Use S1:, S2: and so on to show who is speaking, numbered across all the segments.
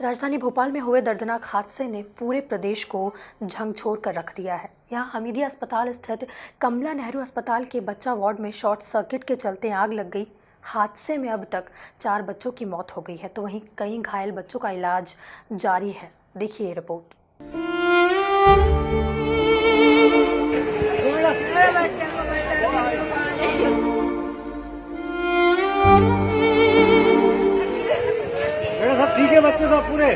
S1: राजधानी भोपाल में हुए दर्दनाक हादसे ने पूरे प्रदेश को झकझोर कर रख दिया है। यहाँ हमीदिया अस्पताल स्थित कमला नेहरू अस्पताल के बच्चा वार्ड में शॉर्ट सर्किट के चलते आग लग गई। हादसे में अब तक 4 बच्चों की मौत हो गई है, तो वहीं कई घायल बच्चों का इलाज जारी है। देखिए ये रिपोर्ट।
S2: सब ठीक है, बच्चे सब पूरे।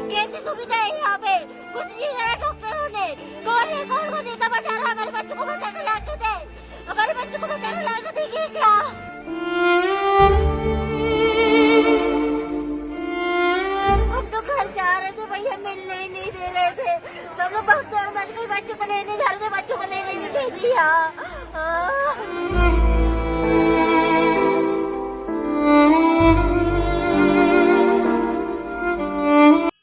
S3: कैसी सुविधा है यहाँ पे? कुछ नहीं करा डॉक्टरों ने। कौन को नेता बचा रहा? हमारे बच्चों को बचा के लाके दे। हमारे बच्चों को बचा के लाके देंगे क्या? हम तो घर जा रहे थे, भैया मिलने ही नहीं दे रहे थे। सब लोग बहुत दौड़ मच गई बच्चों को लेने, घर से बच्चों को लेने नहीं दे दिया।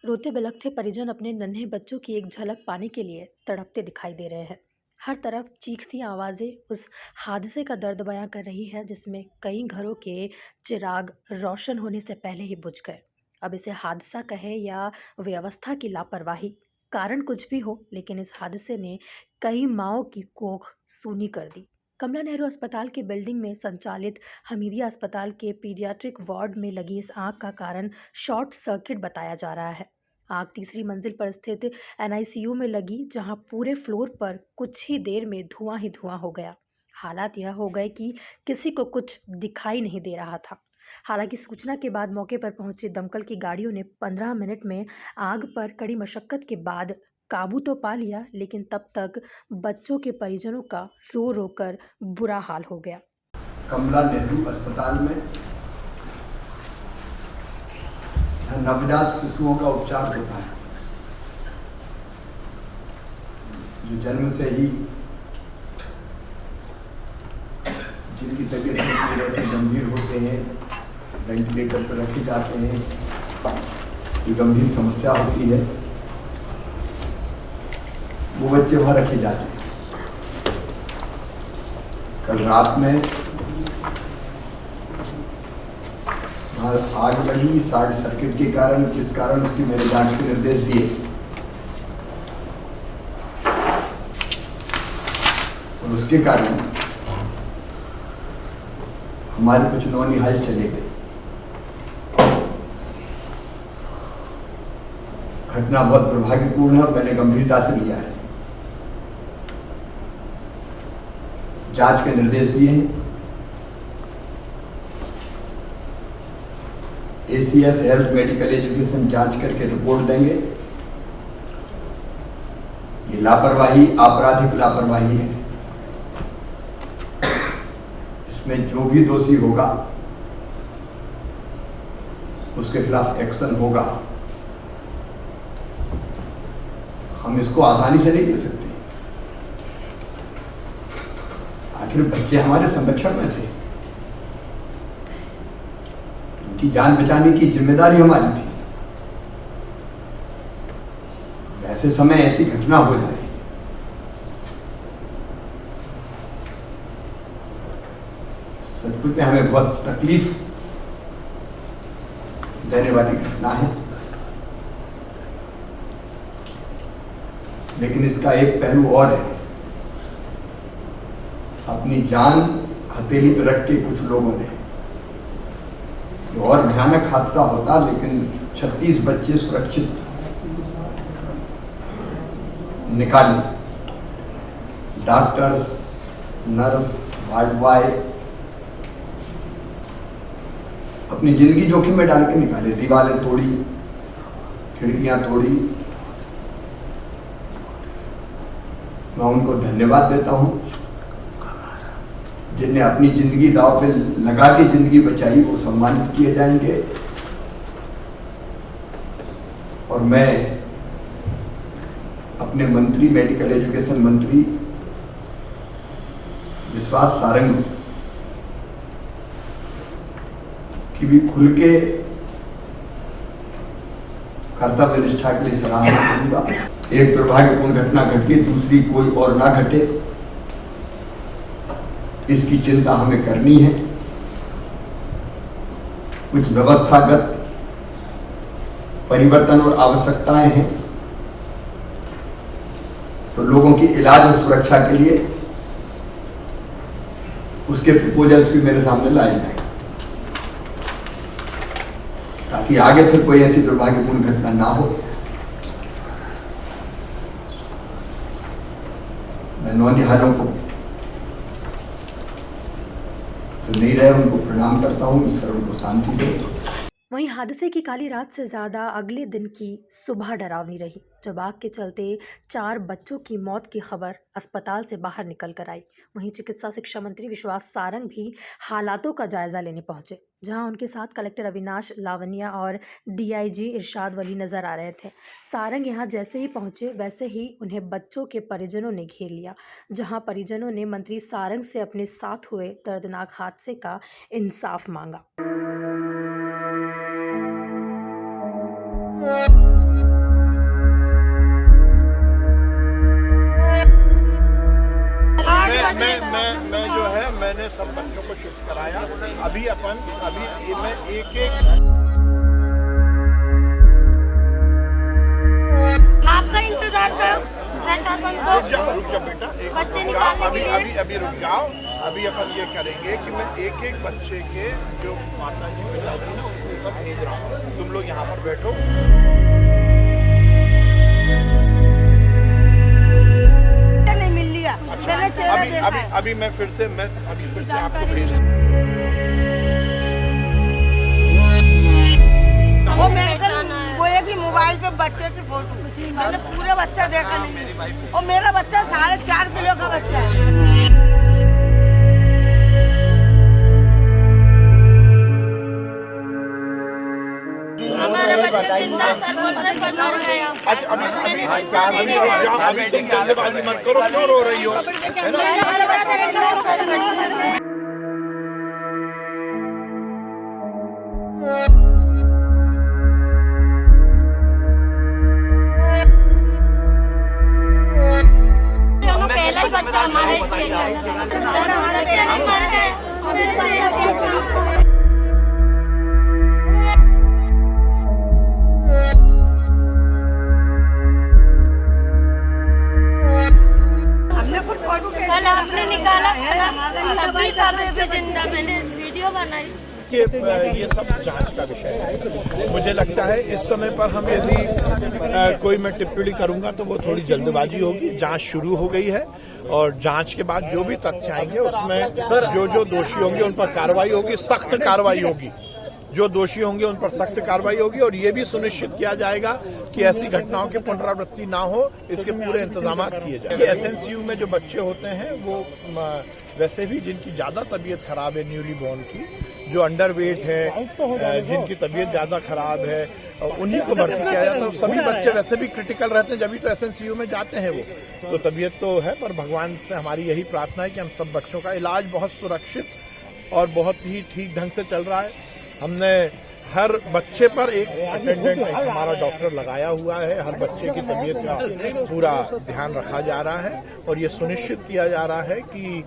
S1: रोते बिलखते परिजन अपने नन्हे बच्चों की एक झलक पाने के लिए तड़पते दिखाई दे रहे हैं। हर तरफ चीखती आवाज़ें उस हादसे का दर्द बयां कर रही हैं, जिसमें कई घरों के चिराग रोशन होने से पहले ही बुझ गए। अब इसे हादसा कहे या व्यवस्था की लापरवाही, कारण कुछ भी हो, लेकिन इस हादसे ने कई माँओं की कोख सूनी कर दी। कमला नेहरू अस्पताल के बिल्डिंग में संचालित हमीदिया अस्पताल के पीडियाट्रिक वार्ड में लगी इस आग का कारण शॉर्ट सर्किट बताया जा रहा है। आग तीसरी मंजिल पर स्थित एनआईसीयू में लगी, जहां पूरे फ्लोर पर कुछ ही देर में धुआं ही धुआं हो गया। हालात यह हो गए कि किसी को कुछ दिखाई नहीं दे रहा था। हालांकि सूचना के बाद मौके पर पहुंची दमकल की गाड़ियों ने 15 मिनट में आग पर कड़ी मशक्कत के बाद काबू तो पा लिया, लेकिन तब तक बच्चों के परिजनों का रो रो कर बुरा हाल हो गया।
S4: कमला नेहरू अस्पताल में नवजात शिशुओं का उपचार होता है, जो जन्म से ही जिनकी तबीयत नहीं रहती, गंभीर होते हैं, वेंटिलेटर पर रखे जाते हैं, ये गंभीर समस्या होती है, वो बच्चे वहाँ रखे जाते हैं। कल रात में आग लगी शॉर्ट सर्किट के कारण। किस कारण उसकी मैंने जांच के निर्देश दिए और उसके कारण हमारे कुछ नौनिहाल चले गए। घटना बहुत दुर्भाग्यपूर्ण है और मैंने गंभीरता से लिया है। जांच के निर्देश दिए हैं। ACS हेल्थ मेडिकल एजुकेशन जांच करके रिपोर्ट देंगे। ये लापरवाही आपराधिक लापरवाही है। इसमें जो भी दोषी होगा उसके खिलाफ एक्शन होगा। हम इसको आसानी से नहीं ले सकते। आखिर बच्चे हमारे संरक्षण में थे, की जान बचाने की जिम्मेदारी हमारी थी। ऐसे समय ऐसी घटना हो जाए, सचमुच में हमें बहुत तकलीफ देने वाली घटना है। लेकिन इसका एक पहलू और है। अपनी जान हथेली पर रख के कुछ लोगों ने, और भयानक हादसा होता, लेकिन 36 बच्चे सुरक्षित निकाले। डॉक्टर्स, नर्स, वार्ड बॉय अपनी जिंदगी जोखिम में डाल के निकाले। दीवारें तोड़ी, खिड़कियां तोड़ी। मैं उनको धन्यवाद देता हूं जिनने अपनी जिंदगी दांव पे लगा के जिंदगी बचाई, वो सम्मानित किए जाएंगे। और मैं अपने मंत्री, मेडिकल एजुकेशन मंत्री विश्वास सारंग की भी खुल के कर्तव्य निष्ठा के लिए सराहना करूंगा। एक दुर्भाग्यपूर्ण घटना घटी, दूसरी कोई और ना घटे, इसकी चिंता हमें करनी है। कुछ व्यवस्थागत परिवर्तन और आवश्यकताएं हैं, तो लोगों की इलाज और सुरक्षा के लिए उसके प्रपोजल्स भी मेरे सामने लाए जाएंगे, ताकि आगे फिर कोई ऐसी दुर्भाग्यपूर्ण घटना ना हो। मैं नौनिहालों को जो नहीं रहे उनको प्रणाम करता हूँ, ईश्वर उनको शांति दे।
S1: वहीं हादसे की काली रात से ज़्यादा अगले दिन की सुबह डरावनी रही, जब आग के चलते 4 बच्चों की मौत की खबर अस्पताल से बाहर निकल कर आई। वहीं चिकित्सा शिक्षा मंत्री विश्वास सारंग भी हालातों का जायजा लेने पहुंचे, जहां उनके साथ कलेक्टर अविनाश लावनिया और डीआईजी इरशाद वली नजर आ रहे थे। सारंग यहां जैसे ही पहुंचे वैसे ही उन्हें बच्चों के परिजनों ने घेर लिया, जहां परिजनों ने मंत्री सारंग से अपने साथ हुए दर्दनाक हादसे का इंसाफ मांगा।
S5: मैं जो है मैंने सब बच्चों को शिफ्ट कराया। अभी मैं एक
S3: आपका इंतजार करो प्रशासन को।
S5: रुक जा बेटा,
S3: बच्चे निकालने के लिए
S5: अभी रुक जाओ। अभी अपन ये करेंगे कि मैं एक बच्चे के जो माता जी पिताजी ना उनको ऊपर भेज रहा हूँ। तुम लोग यहाँ पर बैठो।
S3: मैंने चेहरा देखा है।
S5: अभी मैं फिर से आपको भेज।
S6: वो मेरे वो एक ही मोबाइल पे बच्चे की फोटो, मैंने पूरा बच्चा देखा नहीं। और मेरा बच्चा 4.5 किलो का बच्चा है।
S3: हमारा बच्चा जिंदा सर बोल रहे मर गया।
S5: अभी जल्दबाजी मत करो, क्यों रो रही हो?
S3: पहला ही बच्चा हमारा इसलिए सर हमारा क्या नहीं मर गए। कल आपने निकाला तभी का जिंदा, मैंने वीडियो बनाई।
S5: ये सब जांच का विषय है। मुझे लगता है इस समय पर हम यदि कोई मैं टिप्पणी करूंगा तो वो थोड़ी जल्दबाजी होगी। जांच शुरू हो गई है और जांच के बाद जो भी तथ्य आएंगे उसमें जो दोषी होंगे उन पर कार्रवाई होगी, सख्त कार्रवाई होगी। जो दोषी होंगे उन पर सख्त कार्रवाई होगी और ये भी सुनिश्चित किया जाएगा कि ऐसी घटनाओं की पुनरावृत्ति ना हो, इसके पूरे इंतजाम किए जाए। एसएनसीयू में जो बच्चे होते हैं वो वैसे भी जिनकी ज़्यादा तबीयत खराब है, न्यूली बॉर्न की, जो अंडरवेट है, जिनकी तबीयत ज़्यादा खराब है, उन्हीं को भर्ती किया जाता है। सभी बच्चे वैसे भी क्रिटिकल रहते हैं, जब भी तो एसएनसीयू में जाते हैं वो। तो तबीयत तो है, पर भगवान से हमारी यही प्रार्थना है कि हम सब बच्चों का इलाज बहुत सुरक्षित और बहुत ही ठीक ढंग से चल रहा है। हमने हर बच्चे पर एक अटेंडेंट हमारा डॉक्टर लगाया हुआ है। हर बच्चे की तबीयत का पूरा ध्यान रखा जा रहा है और ये सुनिश्चित किया जा रहा है कि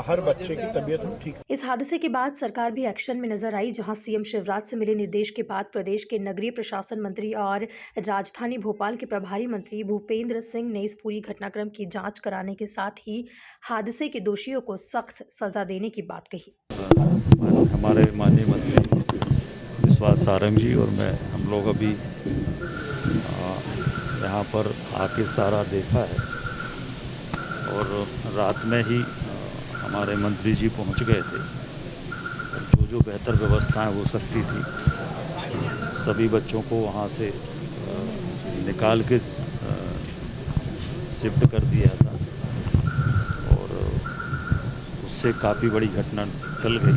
S5: हर बच्चे की तबीयत हम ठीक।
S1: इस हादसे के बाद सरकार भी एक्शन में नजर आई, जहां सीएम शिवराज से मिले निर्देश के बाद प्रदेश के नगरीय प्रशासन मंत्री और राजधानी भोपाल के प्रभारी मंत्री भूपेंद्र सिंह ने इस पूरी घटनाक्रम की जांच कराने के साथ ही हादसे के दोषियों को सख्त सजा देने की बात कही।
S7: हमारे माननीय मंत्री विश्वास सारंग जी और मैं, हम लोग अभी यहाँ पर आके सारा देखा है और रात में ही हमारे मंत्री जी पहुँच गए थे। जो बेहतर व्यवस्थाएं हो सकती थी सभी बच्चों को वहाँ से निकाल के शिफ्ट कर दिया था और उससे काफ़ी बड़ी घटना टल गई।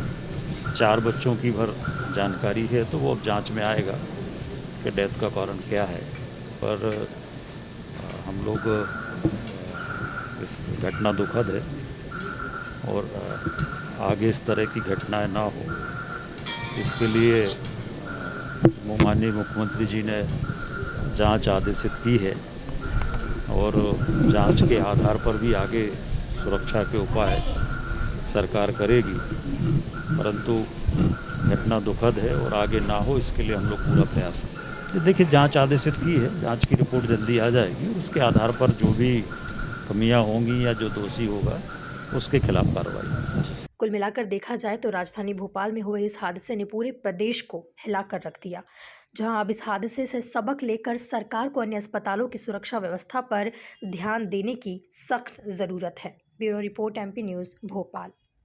S7: 4 बच्चों की भर जानकारी है, तो वो अब जांच में आएगा कि डेथ का कारण क्या है। पर हम लोग इस घटना दुखद है और आगे इस तरह की घटनाएं ना हो, इसके लिए माननीय मुख्यमंत्री जी ने जांच आदेशित की है और जांच के आधार पर भी आगे सुरक्षा के उपाय सरकार करेगी, परंतु घटना दुखद है और आगे ना हो इसके लिए हम लोग पूरा प्रयास करें। देखिए, जांच आदेशित की है, जांच की रिपोर्ट जल्दी आ जाएगी, उसके आधार पर जो भी कमियां होंगी या जो दोषी होगा उसके खिलाफ कार्रवाई होगी।
S1: कुल मिलाकर देखा जाए तो राजधानी भोपाल में हुए इस हादसे ने पूरे प्रदेश को हिलाकर रख दिया, जहां अब इस हादसे से सबक लेकर सरकार को अन्य अस्पतालों की सुरक्षा व्यवस्था पर ध्यान देने की सख्त ज़रूरत है। Bureau report, MP news, Bhopal.